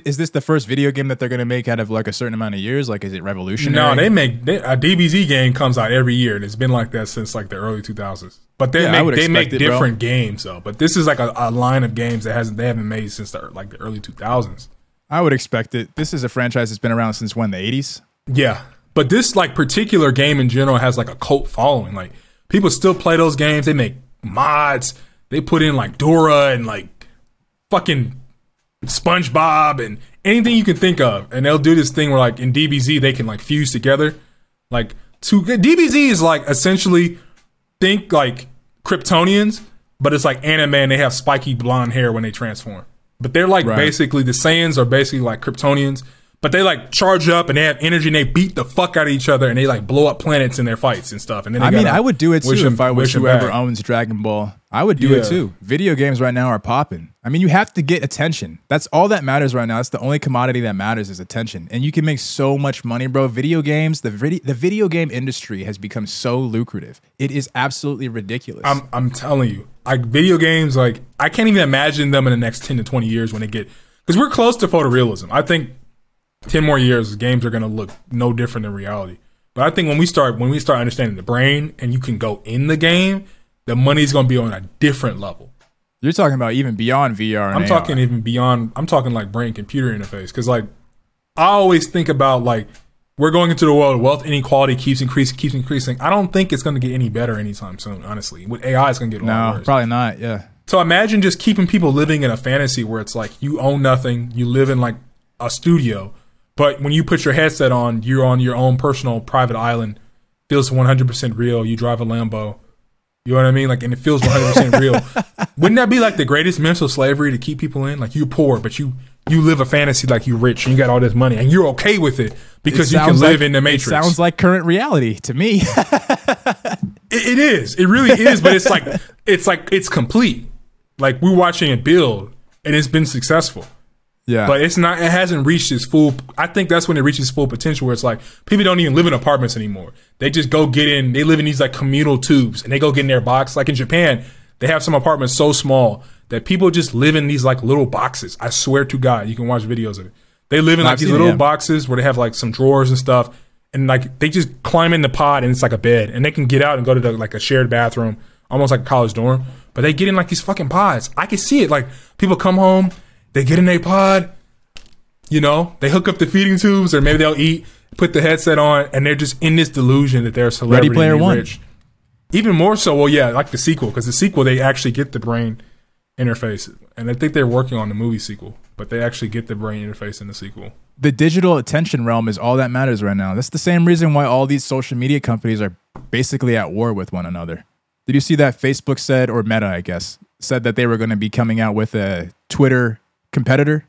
Is this the first video game that they're gonna make out of like a certain amount of years? Like, is it revolutionary? No, a DBZ game comes out every year, and it's been like that since like the early 2000s. But they make different games though. But this is like a line of games that they haven't made since the early 2000s. I would expect it. This is a franchise that's been around since when, the 80s? Yeah, but this like particular game in general has like a cult following. Like people still play those games. They make mods. They put in like Dora and like fucking SpongeBob and anything you can think of, and they'll do this thing where like in DBZ they can like fuse together. Like DBZ is like essentially think like Kryptonians, but it's like anime and they have spiky blonde hair when they transform. But they're like basically the Saiyans are basically like Kryptonians, but they like charge up and they have energy and they beat the fuck out of each other and they like blow up planets in their fights and stuff. And then I would do it too if I was whoever owns Dragon Ball. I would do it too. Video games right now are popping. I mean, you have to get attention. That's all that matters right now. That's the only commodity that matters is attention. And you can make so much money, bro. Video games, the video game industry has become so lucrative. It is absolutely ridiculous. I'm telling you, like video games, like I can't even imagine them in the next 10 to 20 years when they get, because we're close to photorealism. I think 10 more years, games are going to look no different than reality. But I think when we start understanding the brain and you can go in the game, the money's going to be on a different level. You're talking about even beyond VR and I'm talking AR. Even beyond, I'm talking like brain-computer interface. Because like, I always think about like, we're going into the world of wealth inequality keeps increasing. I don't think it's going to get any better anytime soon, honestly. With AI, it's going to get a lot worse. No, probably not, yeah. So imagine just keeping people living in a fantasy where it's like, you own nothing, you live in like a studio, but when you put your headset on, you're on your own personal private island, feels 100% real, you drive a Lambo. You know what I mean? Like, and it feels 100% real. Wouldn't that be like the greatest mental slavery to keep people in? Like, you're poor, but you live a fantasy like you're rich and you got all this money and you're okay with it because you can live in the Matrix. It sounds like current reality to me. It is. It really is. But it's complete. Like, we're watching it build and it's been successful. Yeah. But it hasn't reached its full, I think that's when it reaches full potential where it's like, people don't even live in apartments anymore. They just go get in, they live in these like communal tubes and they go get in their box. Like in Japan, they have some apartments so small that people just live in these like little boxes. I swear to God, you can watch videos of it. They live in like these little boxes where they have like some drawers and stuff. And like, they just climb in the pod and it's like a bed and they can get out and go to like a shared bathroom, almost like a college dorm. But they get in like these fucking pods. I can see it. Like people come home They get in a pod, you know, they hook up the feeding tubes, or maybe they'll eat, put the headset on, and they're just in this delusion that they're a celebrity. Ready Player One. Rich. Even more so, well, yeah, like the sequel, because the sequel, they actually get the brain interface. And I think they're working on the movie sequel, but they actually get the brain interface in the sequel. The digital attention realm is all that matters right now. That's the same reason why all these social media companies are basically at war with one another. Did you see that Facebook said, or Meta, I guess, said that they were going to be coming out with a Twitter competitor?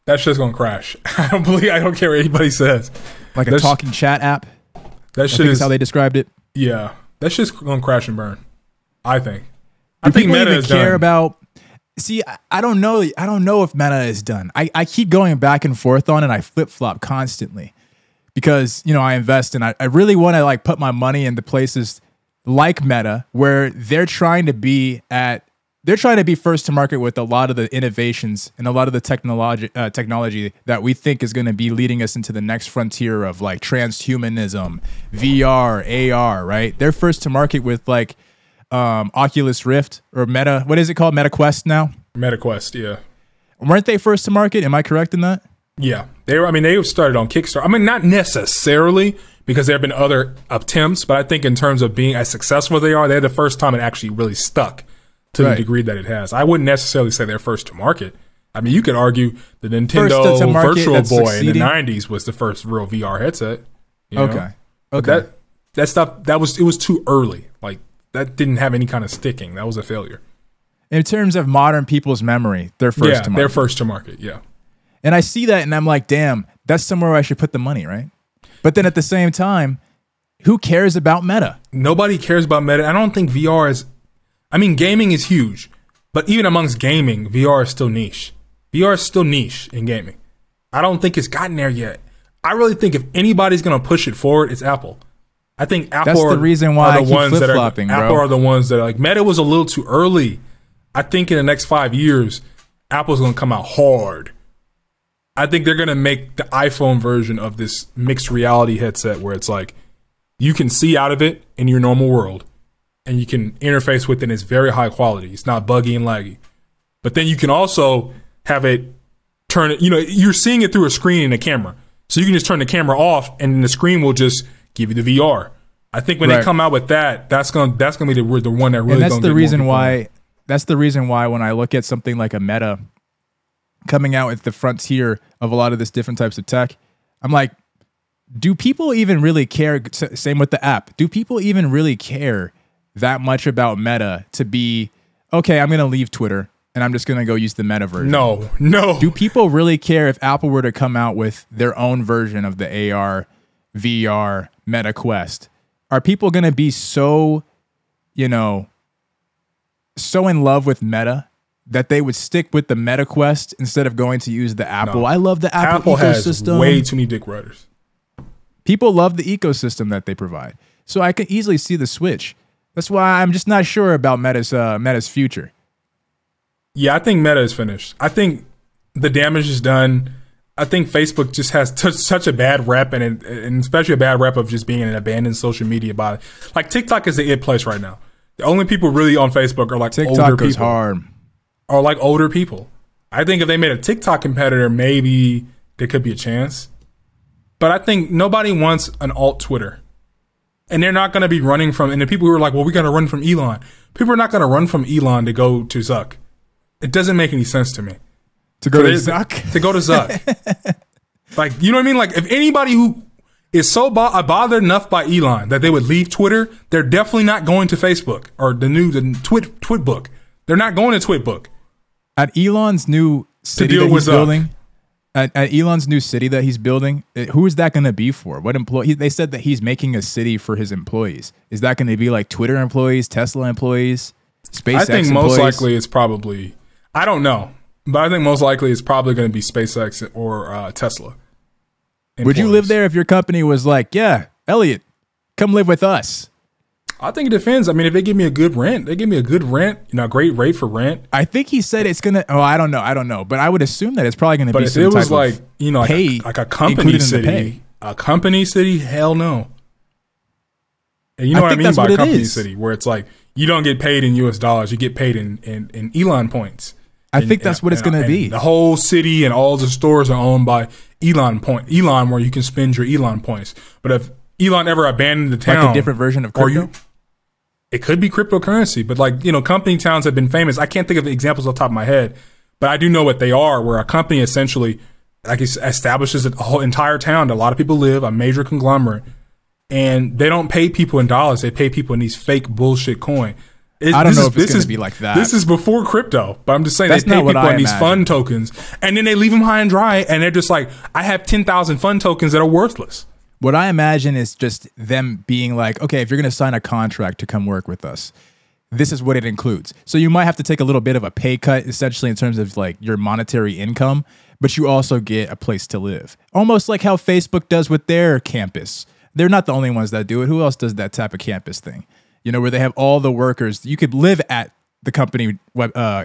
That shit's going to crash. I don't care what anybody says. Like a talking chat app? That shit is how they described it. Yeah. That shit's going to crash and burn, I think. I think Meta is care done. About... See, I don't know. I don't know if Meta is done. I keep going back and forth on it. And I flip-flop constantly because, you know, I invest and I really want to like put my money into places like Meta where they're trying to be first to market with a lot of the innovations and a lot of the technology that we think is going to be leading us into the next frontier of like transhumanism, VR, AR, right? They're first to market with like Oculus Rift or Meta. What is it called? MetaQuest now? MetaQuest, yeah. Weren't they first to market? Am I correct in that? Yeah. They started on Kickstarter. I mean, not necessarily because there have been other attempts, but I think in terms of being as successful as they are, they're the first time it actually really stuck to the degree that it has. I wouldn't necessarily say they're first to market. I mean, you could argue the Nintendo Virtual Boy in the 90s was the first real VR headset. You know? Okay. But that stuff, it was too early. Like, that didn't have any kind of sticking. That was a failure. In terms of modern people's memory, they're first to market. They're first to market, yeah. And I see that and I'm like, damn, that's somewhere where I should put the money, right? But then at the same time, who cares about Meta? Nobody cares about Meta. I don't think VR is... I mean, gaming is huge. But even amongst gaming, VR is still niche. VR is still niche in gaming. I don't think it's gotten there yet. I really think if anybody's going to push it forward, it's Apple. I think Apple That's the reason why I keep flip-flopping, bro. Apple are the ones that are like, Meta was a little too early. I think in the next 5 years, Apple's going to come out hard. I think they're going to make the iPhone version of this mixed reality headset where it's like, you can see out of it in your normal world and you can interface with it and it's very high quality. It's not buggy and laggy. But then you can also have it turn it, you know, you're seeing it through a screen and a camera. So you can just turn the camera off and the screen will just give you the VR. I think when they come out with that, that's gonna be the one that really. And that's the reason why. That's the reason why when I look at something like a Meta coming out with the frontier of a lot of this different types of tech, I'm like, do people even really care? Same with the app. Do people even really care that much about Meta to be okay? I'm gonna leave Twitter and I'm just gonna go use the Meta version. No. Do people really care if Apple were to come out with their own version of the AR, VR, Meta Quest? Are people going to be so, you know, so in love with Meta that they would stick with the Meta Quest instead of going to use the Apple? No. I love the Apple ecosystem. Has way too many dick riders. People love the ecosystem that they provide. So I can easily see the switch. That's why I'm just not sure about Meta's future. Yeah, I think Meta is finished. I think the damage is done. I think Facebook just has such a bad rep, and especially a bad rep of just being an abandoned social media body. Like TikTok is the it place right now. The only people really on Facebook are like TikTok older goes people. Hard. Or like older people. I think if they made a TikTok competitor, maybe there could be a chance. But I think nobody wants an alt Twitter. And they're not going to be running from, and the people who are like, well, we got to run from Elon. People are not going to run from Elon to go to Zuck. It doesn't make any sense to me. To go to Zuck? To go to Zuck. Like, you know what I mean? Like, if anybody who is so bothered enough by Elon that they would leave Twitter, they're definitely not going to Facebook or the Twitbook. They're not going to Twitbook. At Elon's new city that he's building, at Elon's new city that he's building, who is that going to be for? What employee? They said that he's making a city for his employees. Is that going to be like Twitter employees, Tesla employees, SpaceX I think employees? Most likely it's probably, I don't know. But I think most likely it's probably going to be SpaceX or Tesla. Would you live there if your company was like, yeah, Elliot, come live with us? I think it depends. I mean, if they give me a good rent, a great rate for rent. I think he said it's going to, I don't know. But I would assume that it's probably going to be some type of But if it was like, you know, like a company city, hell no. And you know what I mean by a company city, where it's like, you don't get paid in US dollars, you get paid in Elon points. I think that's what it's going to be. The whole city and all the stores are owned by Elon, where you can spend your Elon points. But if Elon ever abandoned the town, like a different version of crypto. It could be cryptocurrency, but like, company towns have been famous. I can't think of examples off the top of my head, but I do know what they are, where a company essentially like establishes a whole entire town that a lot of people live, a major conglomerate, and they don't pay people in dollars. They pay people in these fake bullshit coin. I don't know if it's going to be like that. This is before crypto, but I'm just saying they pay people in these fun tokens, and then they leave them high and dry, and they're just like, I have 10,000 fun tokens that are worthless. What I imagine is just them being like, okay, if you're going to sign a contract to come work with us, this is what it includes. So you might have to take a little bit of a pay cut, essentially, in terms of like your monetary income, but you also get a place to live. Almost like how Facebook does with their campus. They're not the only ones that do it. Who else does that type of campus thing? Where they have all the workers. You could live at the company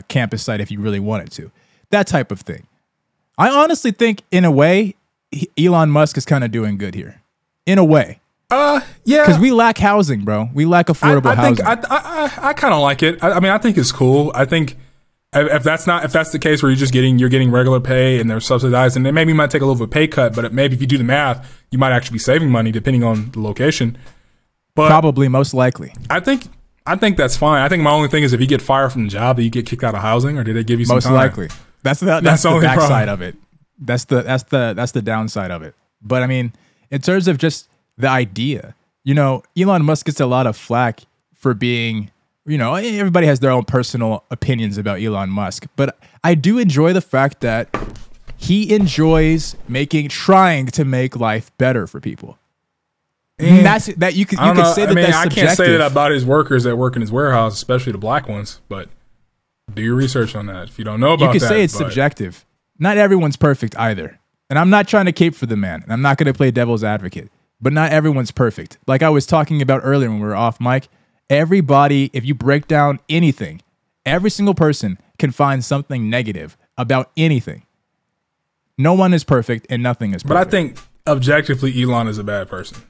campus site if you really wanted to. That type of thing. I honestly think, in a way, Elon Musk is kind of doing good here. In a way. Yeah. Because we lack housing, bro. We lack affordable housing. I kind of like it. I mean, I think it's cool. I think if that's the case where you're getting regular pay and they're subsidized, and then maybe you might take a little bit of a pay cut, but maybe if you do the math, you might actually be saving money depending on the location. But probably, most likely. I think that's fine. I think my only thing is if you get fired from the job, that you get kicked out of housing, or did they give you some time? Most likely. That's the backside of it. That's the downside of it. But I mean, in terms of just the idea, Elon Musk gets a lot of flack for being, everybody has their own personal opinions about Elon Musk, but I do enjoy the fact that he enjoys trying to make life better for people. And you could say that that's subjective. I can't say that about his workers that work in his warehouse, especially the black ones, but do your research on that. If you don't know about that. You could say it's subjective. Not everyone's perfect either. And I'm not trying to cape for the man. And I'm not going to play devil's advocate. But not everyone's perfect. Like I was talking about earlier when we were off mic, everybody, if you break down anything, every single person can find something negative about anything. No one is perfect and nothing is perfect. But I think objectively Elon is a bad person.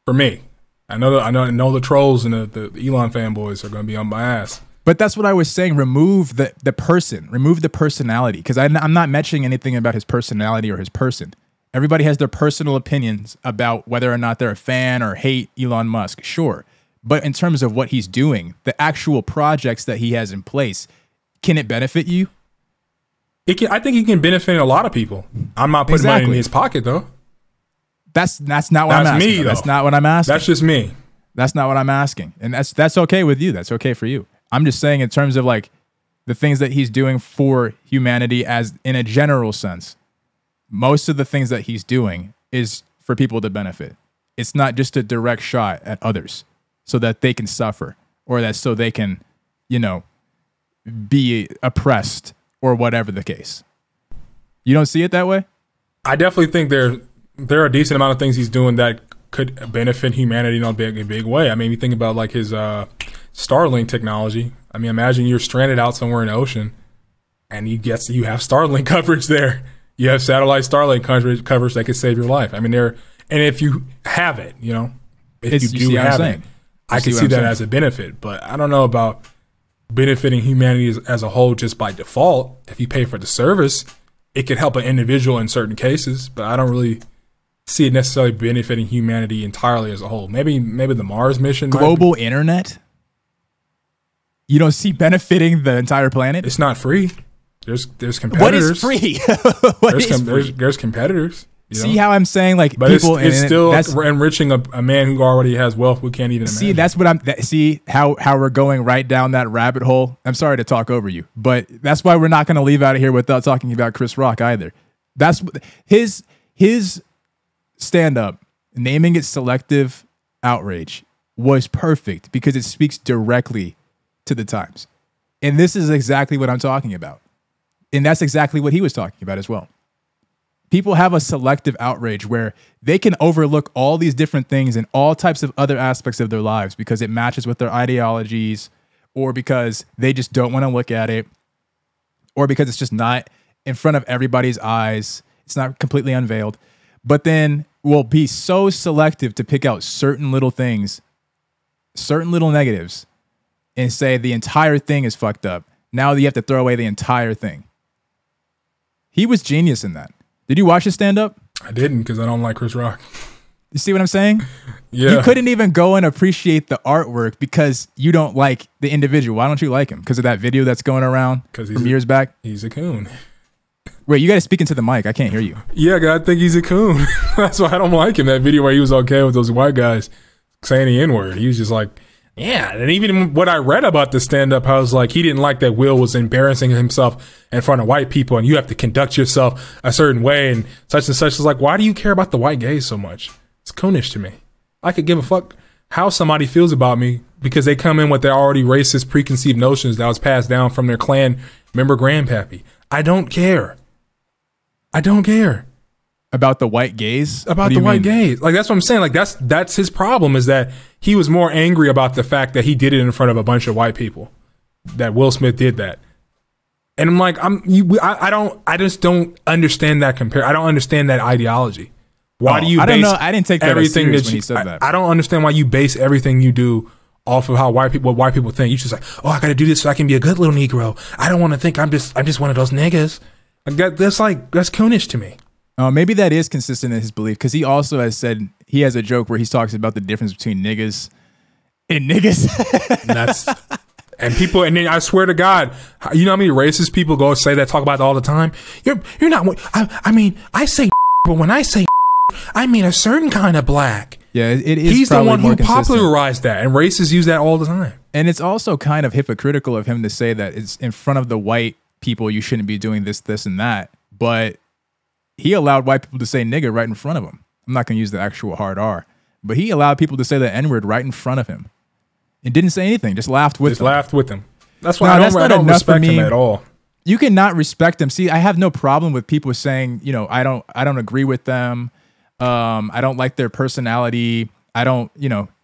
For me, I know the trolls and the Elon fanboys are going to be on my ass. But that's what I was saying. Remove the person. Remove the personality. Because I'm not mentioning anything about his personality or his person. Everybody has their personal opinions about whether or not they're a fan or hate Elon Musk. Sure. But in terms of what he's doing, the actual projects that he has in place, can it benefit you? I think it can benefit a lot of people. I'm not putting money in his pocket, though. That's not what I'm asking. Me, that's not what I'm asking. That's just me. That's not what I'm asking. And that's okay with you. That's okay for you. I'm just saying in terms of like the things that he's doing for humanity as in a general sense, most of the things that he's doing is for people to benefit. It's not just a direct shot at others so that they can suffer or so they can, be oppressed or whatever the case. You don't see it that way? I definitely think there are a decent amount of things he's doing that could benefit humanity in a big way. I mean, you think about like his Starlink technology. I mean, imagine you're stranded out somewhere in the ocean and you have Starlink coverage there. You have satellite Starlink coverage that could save your life. I mean, and if you have it, if you do have it, I can see that as a benefit. But I don't know about benefiting humanity as a whole just by default. If you pay for the service, it could help an individual in certain cases, but I don't really see it necessarily benefiting humanity entirely as a whole. Maybe the Mars mission. Global internet? You don't see benefiting the entire planet? It's not free. There's competitors. What is free? There's competitors. See how I'm saying like but people it's still enriching a man who already has wealth we can't even see. Imagine. That's what see how we're going right down that rabbit hole. I'm sorry to talk over you, but that's why we're not going to leave out of here without talking about Chris Rock either. That's his stand up, naming it selective outrage, was perfect because it speaks directly to the times. And this is exactly what I'm talking about. And that's exactly what he was talking about as well. People have a selective outrage where they can overlook all these different things and all types of other aspects of their lives because it matches with their ideologies or because they just don't want to look at it or because it's just not in front of everybody's eyes. It's not completely unveiled. But then we'll be so selective to pick out certain little things, certain little negatives, and say the entire thing is fucked up. Now you have to throw away the entire thing. He was genius in that. Did you watch his stand-up? I didn't because I don't like Chris Rock. You see what I'm saying? Yeah. You couldn't even go and appreciate the artwork because you don't like the individual. Why don't you like him? Because of that video that's going around from years back? He's a coon. Wait, you got to speak into the mic. I can't hear you. Yeah, I think he's a coon. That's why I don't like him. That video where he was okay with those white guys saying the N-word. He was just like, yeah. And even what I read about the stand-up, I was like, he didn't like that Will was embarrassing himself in front of white people and you have to conduct yourself a certain way and such. It's like, why do you care about the white gays so much? It's coonish to me. I could give a fuck how somebody feels about me because they come in with their already racist preconceived notions that was passed down from their clan member grandpappy. I don't care. I don't care. About the white gays? About the white gays. Like, that's what I'm saying. Like, that's his problem, is that he was more angry about the fact that he did it in front of a bunch of white people, that Will Smith did that. And I'm like, I just don't understand that I don't understand that ideology. Why do you I base don't know. I didn't take that everything as serious that when you he said that. I don't understand why you base everything you do off of how what white people think. You just like, oh, I got to do this so I can be a good little Negro. I don't want to think I'm just one of those niggas. That's coonish to me. Maybe that is consistent in his belief because he also has said he has a joke where he talks about the difference between niggas and niggas. And then I swear to God, you know how many racist people go say that, talk about it all the time? You're not. I mean, I say, but when I say, I mean a certain kind of black. Yeah, it is. He's the one who popularized that, and racists use that all the time. And it's also kind of hypocritical of him to say that it's in front of the white people you shouldn't be doing this, and that. But he allowed white people to say nigger right in front of him. I'm not going to use the actual hard R, but he allowed people to say the N-word right in front of him. And didn't say anything, just laughed with them. That's why I don't respect him at all. You cannot respect him. See, I have no problem with people saying, you know, I don't agree with them. I don't like their personality. I don't,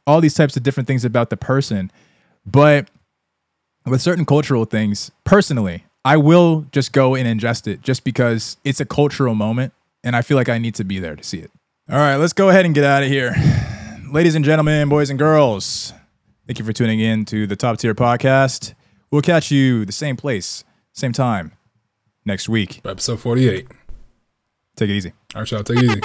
all these types of different things about the person. But with certain cultural things, personally, I will just go and ingest it just because it's a cultural moment. And I feel like I need to be there to see it. All right, let's go ahead and get out of here. Ladies and gentlemen, boys and girls, thank you for tuning in to the Top Tier Podcast. We'll catch you the same place, same time next week. Episode 48. Take it easy. All right, y'all. Take it easy.